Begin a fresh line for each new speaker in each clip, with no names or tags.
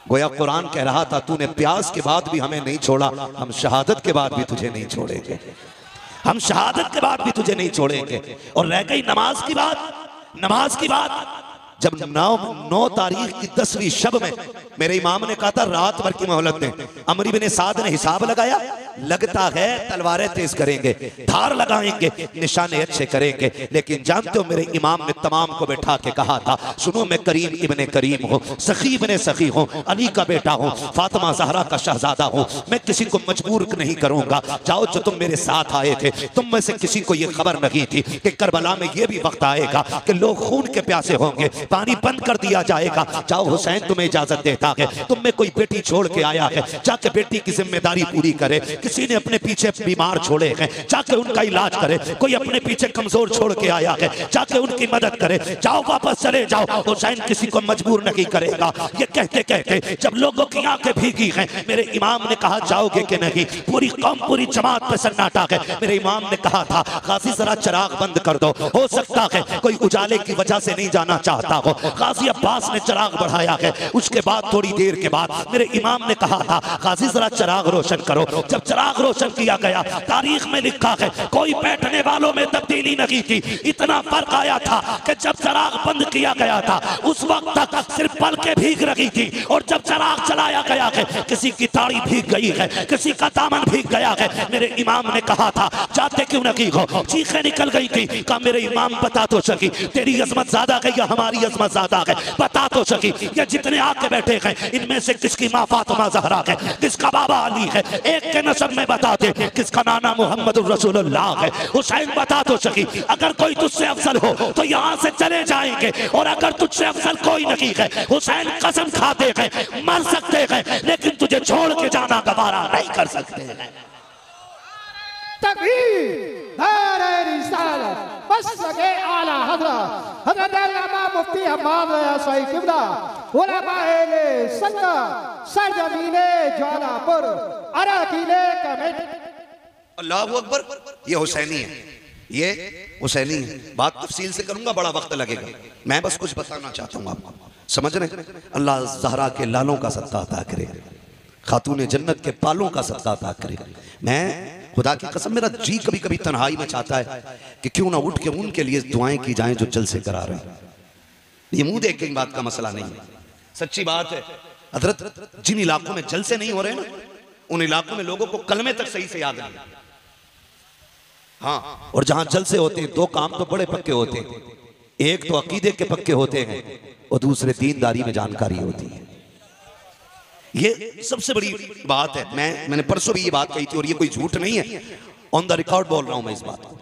गोया कुरान कह रहा था तूने प्यास के बाद भी हमें नहीं छोड़ा, हम शहादत के बाद भी तुझे नहीं छोड़ेंगे, हम शहादत के बाद भी तुझे नहीं छोड़ेंगे। और रह गई नमाज की बात, नमाज की बात, जब 9 तारीख की 10वीं शब में मेरे इमाम ने कहा था रात भर की मोहलत दें। अमर इब्न साद ने हिसाब लगाया, लगता है तलवारें तेज करेंगे, धार लगाएंगे, निशाने अच्छे करेंगे। लेकिन जानते हो मेरे इमाम ने तमाम को बैठा के कहा था सुनो मैं करीम इब्ने करीम हूँ, सखी इब्ने सखी हूँ, अली का बेटा हूँ, फातिमा ज़हरा का शहजादा हूँ, मैं किसी को मजबूर नहीं करूंगा। जाओ जो तुम मेरे साथ आए थे तुम में से किसी को ये खबर नहीं थी कि करबला में ये भी वक्त आएगा कि लोग खून के प्यासे होंगे, पानी बंद कर दिया जाएगा। जाओ हुसैन तुम्हें इजाजत देता है, तुम में कोई बेटी छोड़ के आया है, जाके बेटी की जिम्मेदारी पूरी करे। किसी ने अपने पीछे बीमार छोड़े हैं, जाके उनका इलाज करे। कोई अपने पीछे कमजोर छोड़ के आया है, जाके उनकी मदद करे। जाओ वापस चले जाओ, हुसैन किसी को मजबूर नहीं करेगा। ये कहते कहते जब लोगों की आंखें भीगी हैं, मेरे इमाम ने कहा जाओगे कि नहीं? पूरी कौम पूरी जमात पे सन्नाटा है। मेरे इमाम ने कहा था गाजी जरा चिराग बंद कर दो, हो सकता है कोई उजाले की वजह से नहीं जाना चाहता हो। गाजी अब्बास ने चिराग बढ़ाया है। उसके बाद थोड़ी देर के बाद मेरे इमाम ने कहा था गाजी जरा चिराग रोशन करो। जब चिराग रोशन किया गया, तारीख में लिखा है कोई बैठने वालों में तब्दीली नहीं थी। इतना फर्क आया था कि जब चिराग बंद किया गया था उस वक्त तक सिर्फ पलकें भीग रही थी, और जब चिराग चलाया गया है किसी की दाढ़ी भीग गई है, किसी का दामन भीग गया है। मेरे इमाम ने कहा था जाते क्यों नहीं हो? चीखें निकल गई थी। कहा मेरे इमाम बता तो सकी तेरी अजमत ज्यादा है या हमारी अजमत ज्यादा है? बता तो सकी ये जितने आके बैठे हैं इनमें से किसकी माँ फातिमा ज़हरा है, किसका बाबा अली है? एक के नसब में बता दे किसका नाना मोहम्मद रसूलुल्लाह है। हुसैन बता तो सकी अगर कोई तुझसे अफजल हो तो यहाँ से चले जाएंगे, और अगर तुझसे अफजल कोई नहीं है हुसैन कसम खाते हैं मर सकते हैं लेकिन तुझे छोड़ के जाना गवारा नहीं कर सकते हैं।
तकबीर नारे रिसालत बस लगे आला हज़रत हज़रत अल्लामा मुफ्ती हम्माद सही किबला उलमाए सुन्नत सरजमीने ज्वालापुर अराकीले कमेटी।
अल्लाहु अकबर। ये हुसैनी है, ये हुसैनी है। बात तफसील से करूंगा, बड़ा वक्त लगेगा। मैं बस कुछ बताना चाहता हूँ आपको, समझ रहे? अल्लाह ज़हरा के लालों का सदका अता करे, खातून जन्नत के पालों का सदका अता करे। मैं खुदा की कसम मेरा जी कभी कभी तन्हाई में चाहता है कि क्यों ना उठ के उनके लिए दुआएं की जाएं जो जल से करा रहे हैं। ये मुंह देख के बात का मसला नहीं है, सच्ची बात है। हजरत जिन इलाकों में जल से नहीं हो रहे ना, उन इलाकों में लोगों को कलमे तक सही से याद नहीं। हाँ, और जहां जल से होते हैं दो काम तो बड़े पक्के होते हैं, एक तो अकीदे के पक्के होते हैं और दूसरे दीनदारी में जानकारी होती है। ये सबसे बड़ी बात है। मैंने परसों भी ये बात कही थी और ये कोई झूठ नहीं है, ऑन द रिकॉर्ड बोल रहा हूं मैं इस बात को।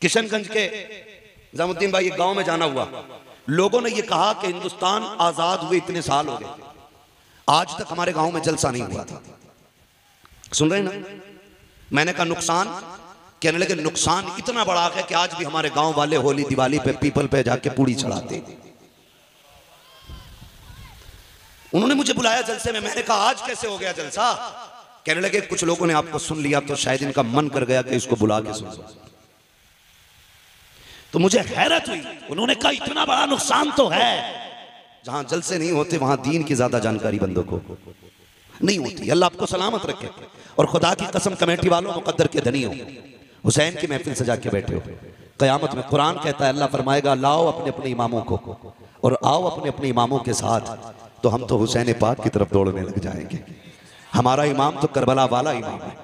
किशनगंज के निजामुद्दीन भाई गांव में जाना हुआ, लोगों ने ये कहा कि हिंदुस्तान आजाद हुए इतने साल हो गए, आज तक हमारे गांव में जलसा नहीं हुआ था। सुन रहे ना? मैंने कहा नुकसान? कहने लगे नुकसान इतना बड़ा है कि आज भी हमारे गांव वाले होली दिवाली पे पीपल पे जाके पूड़ी चढ़ाते। उन्होंने मुझे बुलाया जलसे में, मैंने कहा आज कैसे हो गया जलसा? कहने लगे कुछ लोगों ने आपको सुन लिया तो शायद इनका मन कर गया कि इसको बुला के सुन। तो मुझे हैरत हुई, उन्होंने कहा इतना बड़ा नुकसान तो है। जहां जलसे नहीं होते वहां दीन की ज्यादा जानकारी बंदों को नहीं होती। अल्लाह आपको सलामत रखे। और खुदा की कसम कमेटी वालों मुकद्दर के धनी हो, हुसैन की महफिल सजा के बैठे हो, कयामत में कुरान कहता है अल्लाह फरमाएगा लाओ अपने अपने इमामों को और आओ अपने अपने इमामों के साथ, तो हम तो हुसैन पाक की तरफ दौड़ने लग जाएंगे। हमारा इमाम तो करबला वाला इमाम है,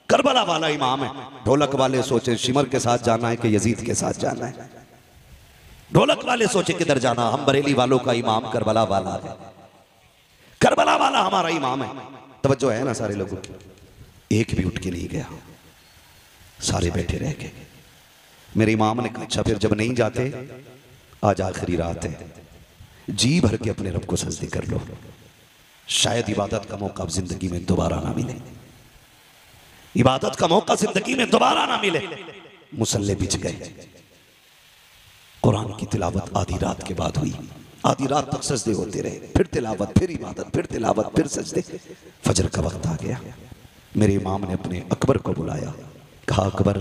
करबला वाला इमाम है। ढोलक वाले सोचे शिमर के साथ जाना है कि यजीद के साथ जाना है, ढोलक वाले सोचे किधर जाना। हम बरेली वालों का इमाम करबला वाला है, करबला वाला हमारा इमाम है। तवज्जो है ना सारे लोगों की? एक भी उठ के नहीं गया, सारे बैठे रह गए। मेरे इमाम ने कहा अच्छा फिर जब नहीं जाते, आज आखिरी रात है, जी भर के अपने रब को सजदे कर लो, शायद इबादत का मौका जिंदगी में दोबारा ना मिले, इबादत का मौका जिंदगी में दोबारा ना मिले। मुसल्ले बिछ गए। कुरान की तिलावत आधी रात के बाद हुई, आधी रात तक सजदे होते रहे, फिर तिलावत, फिर इबादत, फिर तिलावत, फिर सजदे। फजर का वक्त आ गया। मेरे इमाम ने अपने अकबर को बुलाया, कहा अकबर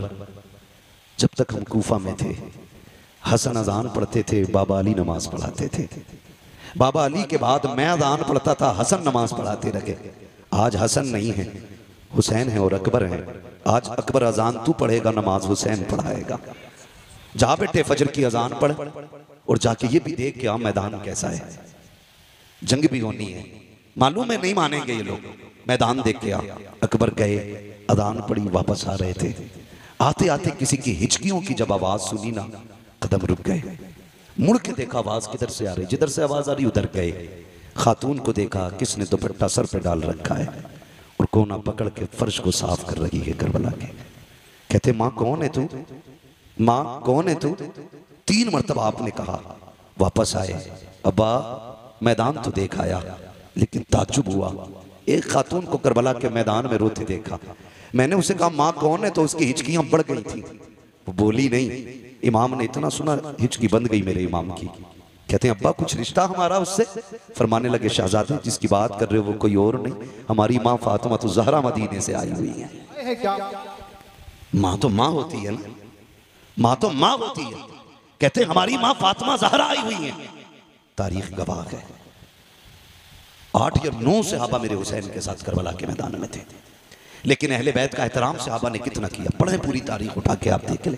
जब तक हम कूफा में थे हसन अजान पढ़ते थे, बाबा अली नमाज पढ़ाते थे, बाबा अली के बाद मैं अजान पढ़ता था, हसन नमाज पढ़ाते रहे। आज हसन नहीं है, हुसैन है और अकबर है। आज अकबर अजान तू पढ़ेगा, नमाज हुसैन पढ़ाएगा। जा बेटे फजर की अजान पढ़ और जाके ये भी देख के आ मैदान कैसा है। जंग भी होनी है, मालूम है नहीं मानेंगे ये लोग। मैदान देख के आ। अकबर गए, अजान पड़ी, वापस आ रहे थे। आते आते किसी की हिचकियों की जब आवाज सुनी ना, कदम रुक गए। मुड़ के देखा आवाज किधर से आ रही, जिधर से आवाज आ रही उधर गए। खातून को देखा, किसने दुपट्टा सर पे डाल रखा है और कोना पकड़ के फर्श को साफ कर रही है करबला के। कहते माँ कौन है तू, माँ कौन है तू? 3 मरतबा आपने कहा। वापस आए, अब्बा मैदान तो देख आया, लेकिन ताज्जुब हुआ। एक खातून को करबला के मैदान में रोते देखा। मैंने उसे कहा माँ कौन है, तो उसकी हिचकियां बढ़ गई थी, वो बोली नहीं। इमाम ने इतना सुना, हिचकी बंद गई मेरे इमाम की। कहते हैं अब्बा कुछ रिश्ता हमारा उससे? फरमाने लगे शहजादे जिसकी बात कर रहे हो वो कोई और नहीं, हमारी माँ फातिमा तो ज़हरा मदीने से आई हुई है। माँ तो माँ होती है ना, माँ तो माँ होती है। कहते हमारी माँ फातिमा ज़हरा आई हुई है। तारीख गवाह है, 8 या 9 सहाबा मेरे हुसैन के साथ करबला के मैदान में थे। लेकिन अहले बैत का एहतराम सहाबा ने कितना किया, पढ़े पूरी तारीख उठा के आप देख लें।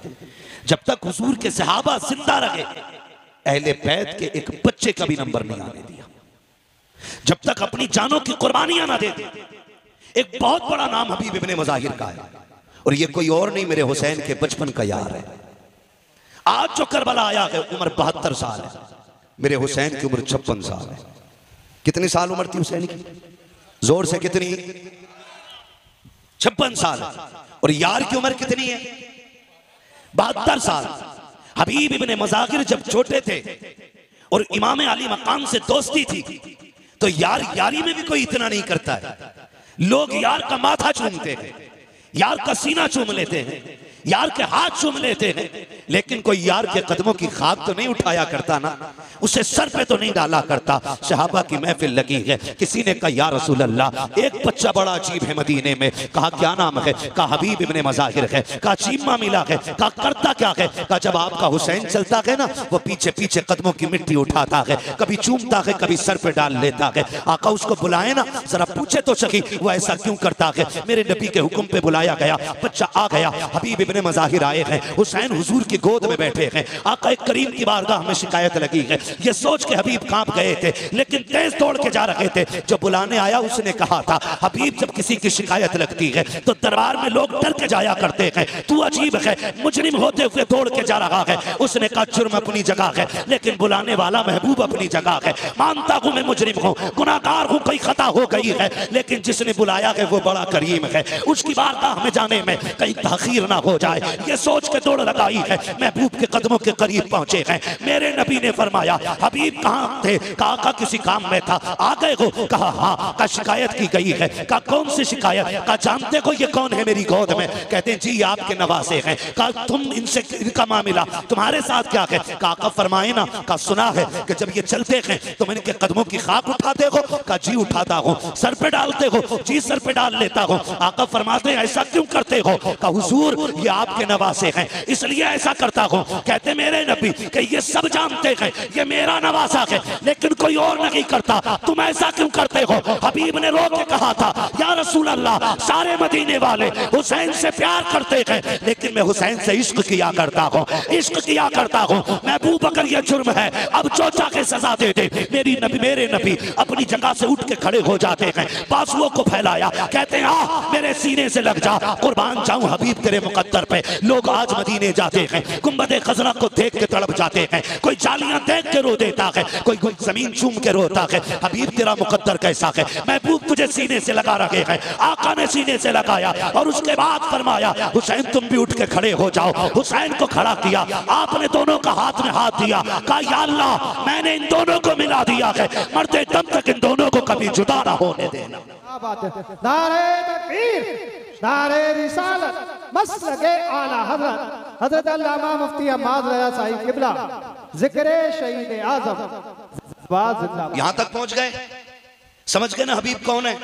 जब तक हुजूर के सहाबा जिंदा रहे, अहले बैत के एक बच्चे का भी नंबर नहीं आने दिया। जब तक अपनी जानों की कुर्बानियां ना दे दे। एक बहुत बड़ा नाम हबीब इब्ने मज़ाहिर का है, और ये कोई और नहीं मेरे हुसैन के बचपन का यार है। आज जो करबला आया है उम्र 72 साल है, मेरे हुसैन की उम्र 56 साल है। कितनी साल उम्र थी हुसैन की? जोर से कितनी? 56 साल। और यार की उम्र कितनी है? 72 साल। हबीब इब्ने मज़ाहिर जब छोटे थे और इमाम अली मकाम से दोस्ती थी, तो यार यारी में भी कोई इतना नहीं करता है। लोग यार का माथा चूमते हैं, यार का सीना चूम लेते हैं, यार के हाथ चूम लेते हैं, लेकिन कोई यार के कदमों की खाक तो नहीं उठाया करता ना, उसे सर पे तो नहीं डाला करता। सहाबा की महफिल लगी है, किसी ने कहा या रसूल अल्लाह, एक बच्चा बड़ा अजीब है मदीने में। कहा क्या नाम है? कहा हबीब इब्ने मज़ाहिर है। कहा चीमा मिला है? कहा करता क्या है? कहा जब आपका हुसैन चलता है ना, वो पीछे पीछे कदमों की मिट्टी उठाता है, कभी चूमता है, कभी सर पे डाल लेता है। आका उसको बुलाए ना, जरा पूछे तो सही वो ऐसा क्यों करता है। मेरे नबी के हुक्म पे बुलाया गया, बच्चा आ गया। हबीब इब्ने मज़ाहिर आए हैं, हुसैन हुजूर की गोद में बैठे हैं। आका करीम की बारगाह में शिकायत लगी है। ये सोच के हबीब कांप गए थे, लेकिन तेज दौड़ के जा रहे थे। जब बुलाने आया उसने कहा था, हबीब जब किसी की शिकायत लगती है तो दरबार में लोग डर के जाया करते हैं, तू अजीब है, मुजरिम होते हुए दौड़ के जा रहा है। उसने कहा जुर्म अपनी जगह है, लेकिन बुलाने वाला महबूब अपनी जगह है। मानता हूं मैं मुजरिम हूं, गुनाहगार हूं, कोई खता हो गई है, लेकिन जिसने बुलाया है वो बड़ा करीम है, उसकी बारगाह में जाने में कहीं ताखीर ना हो जाए, ये सोच के दौड़ लगाई है। महबूब के कदमों के करीब पहुंचे हैं। मेरे नबी ने फरमाया हबीब कहाँ थे? कहा किसी काम में था, आ गए हो? कहा हाँ। का शिकायत की गई है? कहा कौन सी शिकायत? कहा जानते हो ये कौन है मेरी गोद में? कहते हैं जी आपके नवासे हैं। कहा तुम इनसे इनका मामला तुम्हारे साथ क्या है? कहा फरमाए ना। कहा सुना है कि जब ये चलते हैं तुम इनके कदमों की खाक उठाते हो? कहा जी उठाता हूँ। सर पे डालते हो? जी सर पे डाल लेता हूँ। आका फरमाते ऐसा क्यों करते हो? कहा हुजूर ये आपके नवासे हैं इसलिए ऐसा करता हूँ। कहते मेरे नबी कि ये सब जानते हैं ये मेरा नवासा है, लेकिन कोई और नहीं करता, तुम ऐसा क्यों करते हो? हबीब ने रो के कहा था या रसूल अल्लाह, सारे मदीने वाले हुसैन से प्यार करते हैं, लेकिन मैं हुसैन से इश्क किया करता हूँ, इश्क किया करता हूँ। महबूब अगर ये जुर्म है अब चोचा के सजा दे दे। मेरे नबी अपनी जगह से उठ के खड़े हो जाते हैं, बाजुओं को फैलाया, कहते हैं आ मेरे सीने से लग जा, कुर्बान जाऊं हबीब तेरे मुकद्दर पे। लोग आज मदीने जाते हैं, गुंबद खजरा को देख के तड़प जाते हैं, कोई जालियां देख के रो देता है, कोई जमीन चूम के रोता है। हबीब तेरा मुकद्दर कैसा है? महबूब तुझे सीने से लगा रहे हैं। आका ने सीने से लगाया और उसके बाद फरमाया हुसैन तुम भी उठ के खड़े हो जाओ। हुसैन को खड़ा किया, आपने दोनों का हाथ में हाथ दिया, कहा या अल्लाह मैंने इन दोनों को मिला दिया है, मरते दम तक इन दोनों को कभी जुदा ना होने देना।
नारे तकबीर, नारे रिसालत, मसलके आला हज़रत हज़रत अल्लामा मुफ्ती अहमद रज़ा साहिब किबला, ज़िक्रे शहीद आज़म।
यहां तक पहुंच गए, समझ गए ना हबीब कौन है?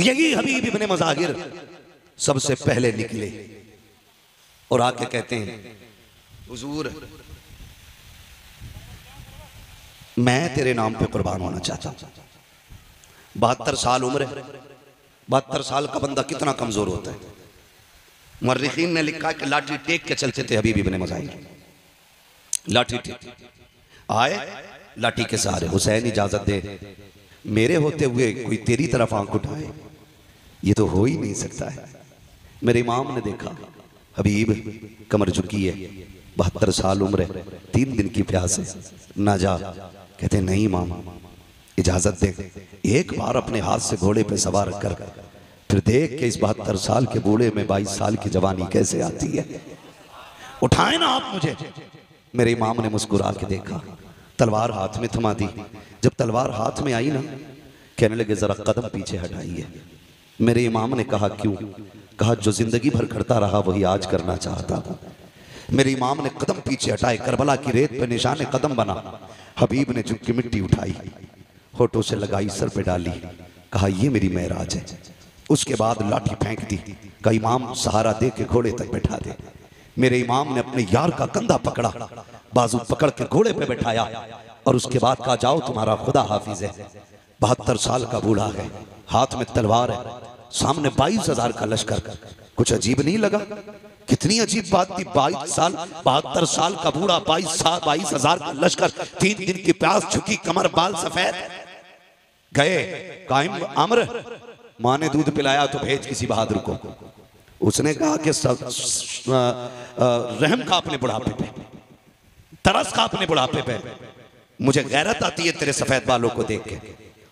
यही हबीब इब्ने मज़ाहिर सबसे पहले निकले और आके कहते हैं हुजूर मैं तेरे नाम पे कुर्बान होना चाहता हूं। 72 साल उम्र है। 72 साल का बंदा कितना कमजोर होता है। मुर्रिखीन ने लिखा है कि लाठी टेक के चलते थे हबीब इब्ने मज़ाहिर, लाठी टेक आए, लाठी के सहारे। हुसैन इजाजत दे, मेरे होते हुए कोई तेरी तरफ आंख उठाए, ये तो हो ही नहीं सकता है। मेरे इमाम ने देखा हबीब कमर झुकी है, 72 साल उम्र है, 3 दिन की प्यास है, ना जा। कहते नहीं इमाम इजाजत दे, एक बार अपने हाथ से घोड़े पे सवार कर फिर देख के इस 72 साल के बूढ़े में 22 साल की जवानी कैसे आती है, उठाए ना आप मुझे। मेरे इमाम ने मुस्कुरा के देखा, तलवार हाथ में थमा दी। जब तलवार हाथ में आई ना, कहने लगे जरा कदम पीछे हटाइए। मेरे इमाम ने कहा क्यों? कहा जो जिंदगी भर करता रहा वही आज करना चाहता हूं। मेरे इमाम ने कदम पीछे हटाए, करबला की रेत पे निशान कदम बना। हबीब ने झुक के मिट्टी उठाई, होठों से लगाई, सर पे डाली, कहा ये मेरी मेराज है। उसके बाद लाठी फेंक दी, कहा इमाम सहारा दे के घोड़े तक बैठा दे। मेरे इमाम ने अपने यार का कंधा पकड़ा, बाजू पकड़ के घोड़े पे बैठाया और उसके बाद कहा जाओ तुम्हारा खुदा हाफिज है। 72 साल का बूढ़ा है, हाथ में तलवार है, सामने 22,000 का लश्कर। कुछ अजीब नहीं लगा? कितनी अजीब बात थी। 72 साल का बूढ़ा, 22,000 का लश्कर, 3 दिन की प्यास, झुकी कमर, बाल सफेद। गए कायम अमर, माँ ने दूध पिलाया तो भेज किसी बहादुर को। उसने कहा कि रहम का अपने बुढ़ापे पे, तरस का अपने बुढ़ापे पे, मुझे गैरत आती है तेरे सफेद बालों को देख के।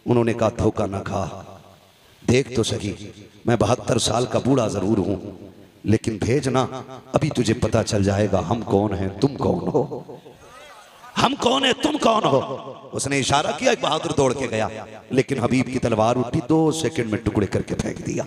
उन्होंने कहा धोखा ना खा, देख तो सही, मैं 72 साल का बूढ़ा जरूर हूं, लेकिन भेजना, अभी तुझे पता चल जाएगा हम कौन हैं, तुम कौन हो। हम कौन है, तुम कौन हो। उसने इशारा किया, एक बहादुर दौड़ के गया, लेकिन हबीब की तलवार उठी, 2 सेकंड में टुकड़े करके फेंक दिया,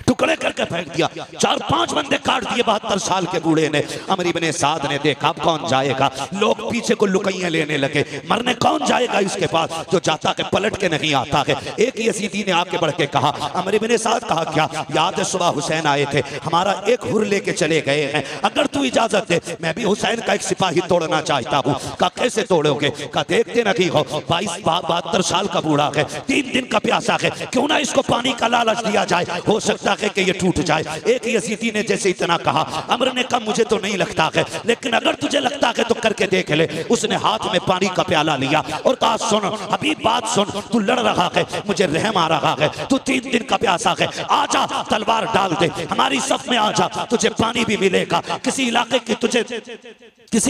टुकड़े करके फेंक दिया। 4-5 बंदे काट दिए 72 साल के बूढ़े ने। अमर इब्ने साद ने देखा अब कौन जाएगा, लोग पीछे को लुकैयां लेने लगे, मरने कौन जाएगा इसके पास, जो जाता है पलट के नहीं आता है। एक यजीदी ने आके बढ़ के कहा, अमर इब्ने साद, कहा क्या याद है सुबह हुसैन आए थे, हमारा एक हुर लेके चले गए हैं, अगर तू इजाजत दे मैं भी हुसैन का एक सिपाही तोड़ना चाहता हूँ। कहा कैसे तोड़ोगे? कहा देखते नहीं हो 72 साल का बूढ़ा है, 3 दिन का प्यासा है, क्यों ना इसको पानी का लालच दिया जाए, हो सकता है कि ये टूट जाए। एक यजीदी ने जैसे इतना कहा, अमर ने कहा मुझे तो नहीं लगता है, लेकिन अगर तुझे लगता है तो करके देख ले। उसने हाथ में पानी का प्याला लिया और कहा सुन अभी बात सुन, तू लड़ रहा है, मुझे रहम आ रहा है, तू 3 दिन का प्यासा है, आजा तलवार डाल दे, हमारी सफ में आजा, तुझे पानी भी मिलेगा, किसी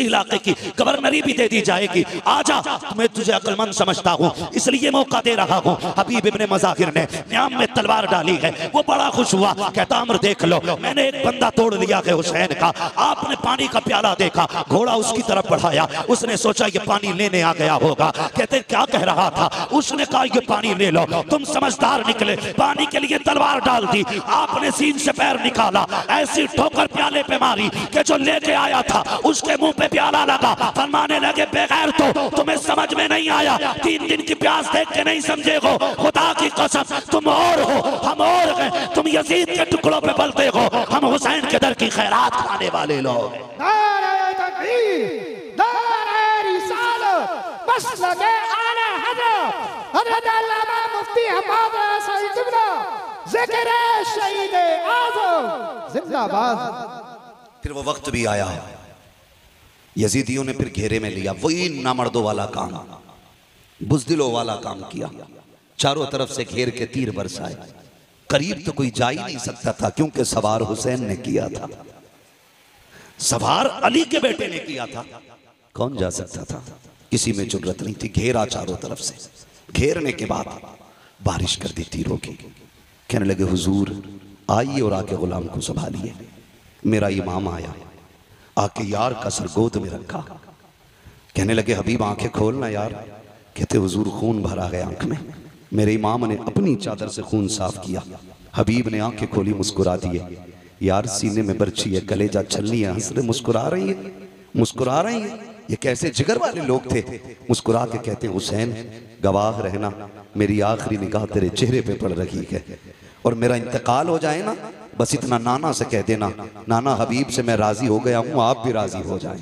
इलाके की गवर्नरी भी दे दी जाएगी, आजा, मैं तुझे अक्लमंद समझता हूँ इसलिए मौका दे रहा हूँ। हबीब इब्ने मज़ाहिर ने न्याम में तलवार डाली है, वो बड़ा खुश हुआ, कहता अमर देख लो मैंने एक बंदा तोड़ लिया है हुसैन का। आपने पानी का प्याला देखा, घोड़ा उसकी तरफ बढ़ाया, उसने सोचा ये पानी लेने आ गया होगा। कहते क्या कह रहा था? उसने कहा ये पानी ले लो, तुम समझदार निकले, पानी के लिए तलवार डाल दी, आपने सीन से पैर निकाला, ऐसी ठोकर प्याले पे मारी कि जो लेके आया था उसके मुंह पे प्याला लगा। फरमाने लगे बगैर तो तुम्हें समझ में नहीं आया, 3 दिन की प्यास देख के नहीं समझे हो, खुदा की कसम तुम और हो हम और हैं, तुम यजीद के टुकड़ों पे पलते हो, हम हुसैन के दर की खैरात खाने वाले लोग।
नारे तकबीर, नारे रिसालत, मसलके आला हज़रत, हज़रत अल्लामा मुफ्ती हम्माद सईद क़िबला, ज़िक्र शहीद आज़म जिंदाबाद।
फिर वो वक्त भी आया, यजीदियों ने फिर घेरे में लिया, वही नामर्दों वाला काम, बुज़दिलों वाला काम किया, चारों तरफ से घेर के तीर बरसाए, करीब तो कोई जा ही नहीं सकता था क्योंकि सवार हुसैन ने किया था, सवार अली के बेटे ने किया था, कौन जा सकता था? किसी में जुर्रत नहीं थी। घेरा चारों तरफ से, घेरने के बाद बारिश कर दी तीरों की। कहने लगे हुजूर आइए और आके गुलाम को संभालिए। मेरा इमाम आया, आके यार का सर गोद में रखा, कहने लगे हबीब आंखें खोलना यार। कहते हुजूर खून भरा है आंख में। मेरे इमाम ने अपनी चादर से खून साफ किया, हबीब ने आंखें खोली, मुस्कुरा दिए, यार सीने में बर्छी है, कलेजा छलनी है, हंस रहे, मुस्कुरा रही है, मुस्कुरा रही है, ये कैसे जिगर वाले लोग थे। मुस्कुरा के कहते हुसैन गवाह रहना, मेरी आखिरी निगाह तेरे चेहरे पे पड़ रही है, और मेरा इंतकाल हो जाए ना बस इतना नाना से कह देना, नाना हबीब से मैं राजी हो गया हूं, आप भी राजी हो जाएं।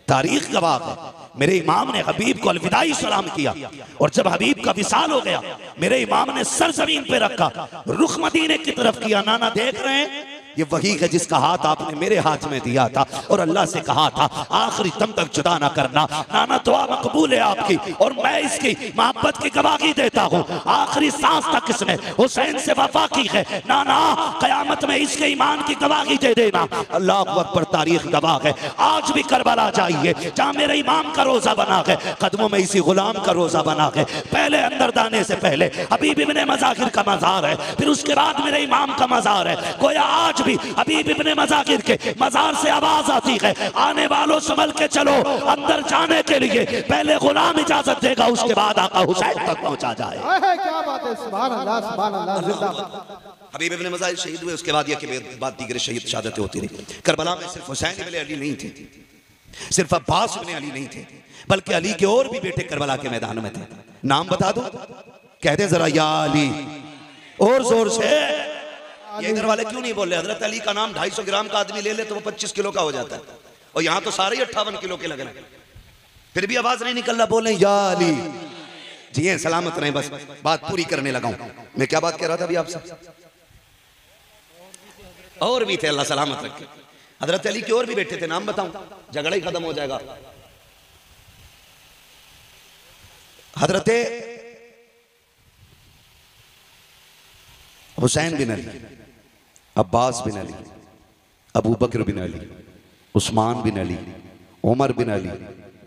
तारीख गवाह है, मेरे इमाम ने हबीब को अलविदाई सलाम किया और जब हबीब का विसाल हो गया मेरे इमाम ने सर जमीन पे रखा, रुख मदीने की तरफ किया। नाना देख रहे हैं ये वही है जिसका हाथ आपने मेरे हाथ में दिया था और अल्लाह से कहा था आखिरी दम तक जुदा ना करना। नाना दुआ मकबूल है आपकी और मैं इसकी मोहब्बत की गवाही देता हूँ। आखिरी सांस तक इसने हुसैन से वफा की है। नाना कयामत में इसके ईमान की गवाही दे देना। अल्लाह अकबर, तारीख गवाह है। आज भी करबला जाइए जहाँ मेरे इमाम का रोजा बना है, कदमों में इसी गुलाम का रोजा बना है। पहले अंदर दाने से पहले हबीब इब्ने मज़ाहिर का मज़ार है, फिर उसके बाद मेरे इमाम का मज़ार है। गोया आज भी हबीब इब्ने मज़ाहिर के मज़ार से आवाज आती है, आने वालों संभल के चलो, अंदर जाने के लिए पहले गुलाम इजाजत देगा, उसके बाद आका हुसैन तक पहुंचा जाए।
क्या बात है, सुभान अल्लाह, सुभान अल्लाह, जिंदाबाद।
हबीब इब्ने मज़ाहिर शहीद हुए, उसके बाद ये कि बात दीगर शहीद शहादतें होती रही। करबला में सिर्फ हुसैन इब्ने अली नहीं थे, सिर्फ अब्बास इब्ने अली नहीं थे, बल्कि अली के और भी बेटे करबला के मैदान में थे। नाम बता दो, कह दे जरा या अली, और जोर से। ये इधर वाले क्यों नहीं बोल रहे? हजरत अली का नाम 250 ग्राम का आदमी ले ले तो वो 25 किलो का हो जाता है, और यहाँ तो सारे 58 किलो के लग रहे हैं, फिर भी आवाज नहीं निकल रहा, बोले या अली। जी सलामत रहे, बस बात पूरी करने लगा हूं। मैं क्या बात कह रहा था अभी आपसे? और भी थे, अल्लाह सलामत रखे। हजरत अली के और भी बेटे थे, नाम बताऊं, झगड़ा ही खत्म हो जाएगा। हजरत हुसैन बिन अली, अब्बास बिन अली, अबू बकर बिन अली, उस्मान बिन अली, उमर बिन अली,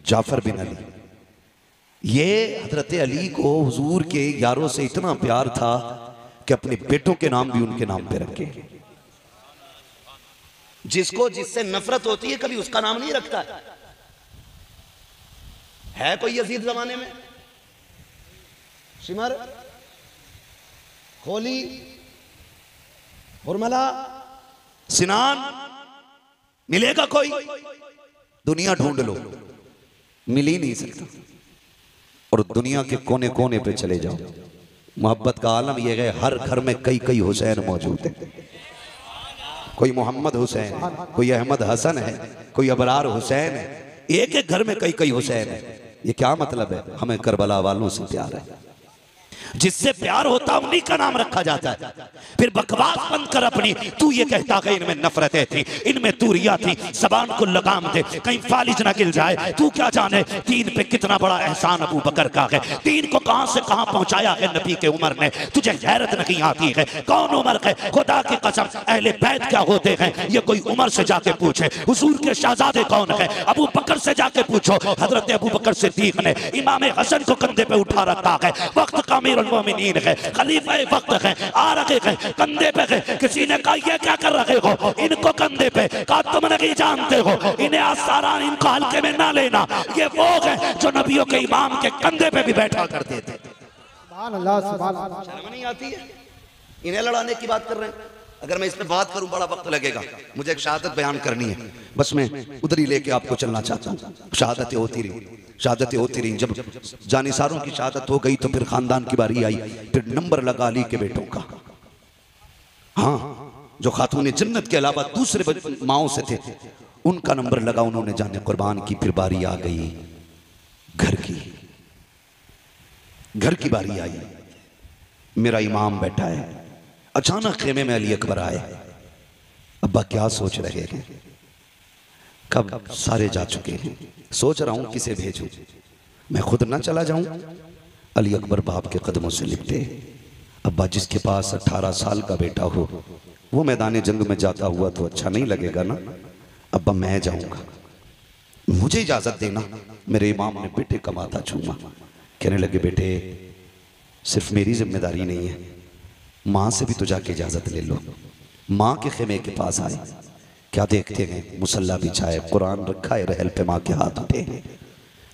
जाफर बिन अली। ये हजरत अली को हुजूर के यारों से इतना प्यार था कि अपने बेटों के नाम भी उनके नाम पे रखे। जिसको जिससे नफरत होती है कभी उसका नाम नहीं रखता है कोई यजीद जमाने में? शिमर, होली, हुरमला, सिनान मिलेगा कोई? दुनिया ढूंढ लो, मिल ही नहीं सकता। और दुनिया के कोने कोने पे चले जाओ, मोहब्बत का आलम यह है, हर घर में कई कई हुसैन मौजूद है। कोई मोहम्मद हुसैन, कोई अहमद हसन है, कोई अबरार हुसैन है, एक एक घर में कई कई हुसैन है। ये क्या मतलब है? हमें करबला वालों से प्यार है, जिससे प्यार होता उन्हीं का नाम रखा जाता है। फिर बकवास बंद कर अपनी, तू ये कहता है इनमें नफरतें थी, इनमें दूरियां थी, जबान को लगाम दे, कहीं फालिज ना गिल जाए। तू क्या जाने दीन पे कितना बड़ा एहसान अबू बकर का है, दीन को कहां से कहां पहुंचाया है नबी के उमर ने। तुझे गैरत नहीं आती है? कौन उमर है? खुदा की कसम, अहले बैत क्या होते हैं ये कोई उमर से जाके पूछे। हुजूर के शहजादे कौन है? अबू बकर से जाके पूछो। हजरत अबू बकर सिद्दीक ने इमाम हसन को कंधे पे उठा रखा है, वक्त का मोमिनीन है, खलीफा वक्त है, आ रखे हैं कंधे पे है। किसी ने कहा ये क्या कर रहे हो इनको कंधे पे? कहा तुम नहीं जानते हो, इन्हें आसारान इनको हल्के में ना लेना। ये वो है जो नबियों के इमाम के कंधे पे भी बैठा करते थे।
सुभान अल्लाह, सुभान अल्लाह।
शर्म नहीं आती है? इन्हें लड़ाने की बात कर रहे हैं। अगर मैं इस पे बात करूं बड़ा वक्त लगेगा, मुझे एक शहादत बयान करनी है, बस मैं उधर ही लेके आपको चलना चाहता हूँ। शहादतें होती रही, शहादतें होती रही। जब जानिसारों की शहादत हो गई तो फिर खानदान की बारी आई, फिर नंबर लगा अली के बेटों का। हाँ, जो खातून जन्नत के अलावा दूसरे माओं से थे उनका नंबर लगा, उन्होंने जाने कुर्बान की। फिर बारी आ गई घर की, घर की बारी आई। मेरा इमाम बैठा है, अचानक खेमे में अली अकबर आए। अब्बा क्या सोच रहे हैं? कब सारे जा चुके हैं, सोच रहा हूं किसे भेजूं, मैं खुद ना चला जाऊं। अली अकबर बाप के कदमों से लिपटे। अब्बा, जिसके पास 18 साल का बेटा हो वो मैदान जंग में जाता हुआ तो अच्छा नहीं लगेगा ना। अब्बा, मैं जाऊंगा, मुझे इजाजत देना। मेरे इमाम ने बेटे का माथा छूमा, कहने लगे बेटे सिर्फ मेरी जिम्मेदारी नहीं है, माँ से भी तो जाके इजाजत ले लो। माँ के खेमे के पास आए, क्या देखते हैं? मुसल्ला बिछाए, कुरान रखा है, रहल पे माँ के हाथ उठे।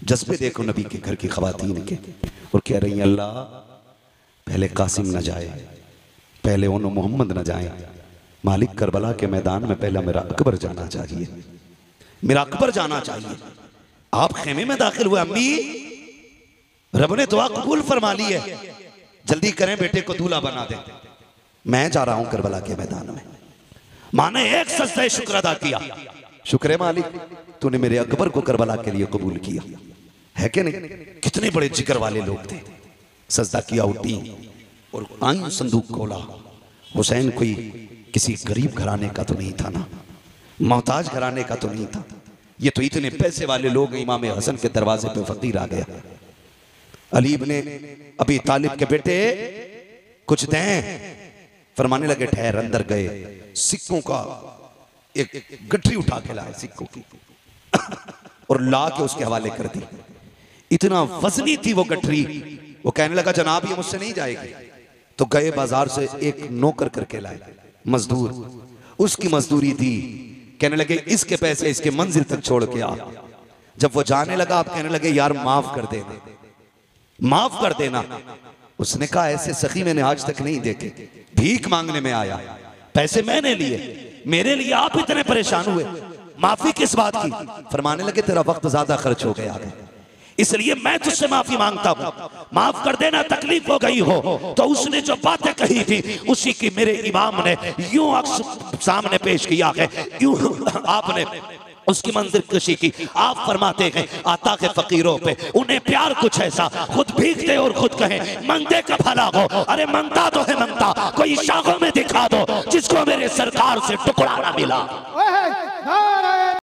जज्बे देखो नबी के घर की खवातीन के, और कह रही हैं अल्लाह पहले कासिम न जाए, पहले उन मोहम्मद न जाए, मालिक करबला के मैदान में पहला मेरा अकबर जाना चाहिए, मेरा अकबर जाना चाहिए। आप खेमे में दाखिल हुए, अम्मी रब ने दुआ कबूल फरमा ली है, जल्दी करें बेटे को दूल्हा बना दें, मैं जा रहा हूं करबला के मैदान में। मां ने एक सजदा शुक्र अदा किया, शुक्र है मालिक तूने मेरे अकबर को करबला के लिए कबूल किया। है कि नहीं? कितने बड़े जिगर वाले लोग थे। सजदा किया, उठी और आई संदूक खोला। हुसैन कोई किसी गरीब घराने का तो नहीं था ना, मोहताज घराने का तो नहीं था, ये तो इतने पैसे वाले लोग। इमाम हसन के दरवाजे पे फकीर आ गया। अली इब्ने अबी तालिब के बेटे कुछ दें। फरमाने लगे ठहर। अंदर गए, सिक्कों का एक गठरी उठा के लाए सिक्कों की और ला के उसके हवाले कर दी। इतना वजनी थी वो गठरी। वो कहने लगा जनाब ये मुझसे नहीं जाएगी। तो गए बाजार से एक नौकर करके लाए, मजदूर, उसकी मजदूरी दी। कहने लगे इसके पैसे इसके मंजिल तक छोड़ के आ। जब वो जाने लगा आप कहने लगे यार माफ कर देना, माफ कर देना। उसने कहा ऐसे सखी मैंने आज तक नहीं देखे, भीख मांगने में आया, पैसे मैंने लिए, मेरे लिए आप इतने परेशान हुए, माफी किस बात की? फरमाने लगे तेरा वक्त ज्यादा खर्च हो गया है, इसलिए मैं तुझसे माफी मांगता हूं, माफ कर देना, तकलीफ हो गई हो। तो उसने जो बातें कही थी उसी की मेरे इमाम ने यूं अक्स सामने पेश किया है, यूं आपने उसकी मंजिल कशी की। आप फरमाते हैं आता के फकीरों पे उन्हें प्यार कुछ ऐसा, खुद भीगते और खुद कहें मंगते का भला हो। अरे मंगता तो है मंगता, कोई शाखों में दिखा दो जिसको मेरे सरकार से टुकड़ा ना मिला।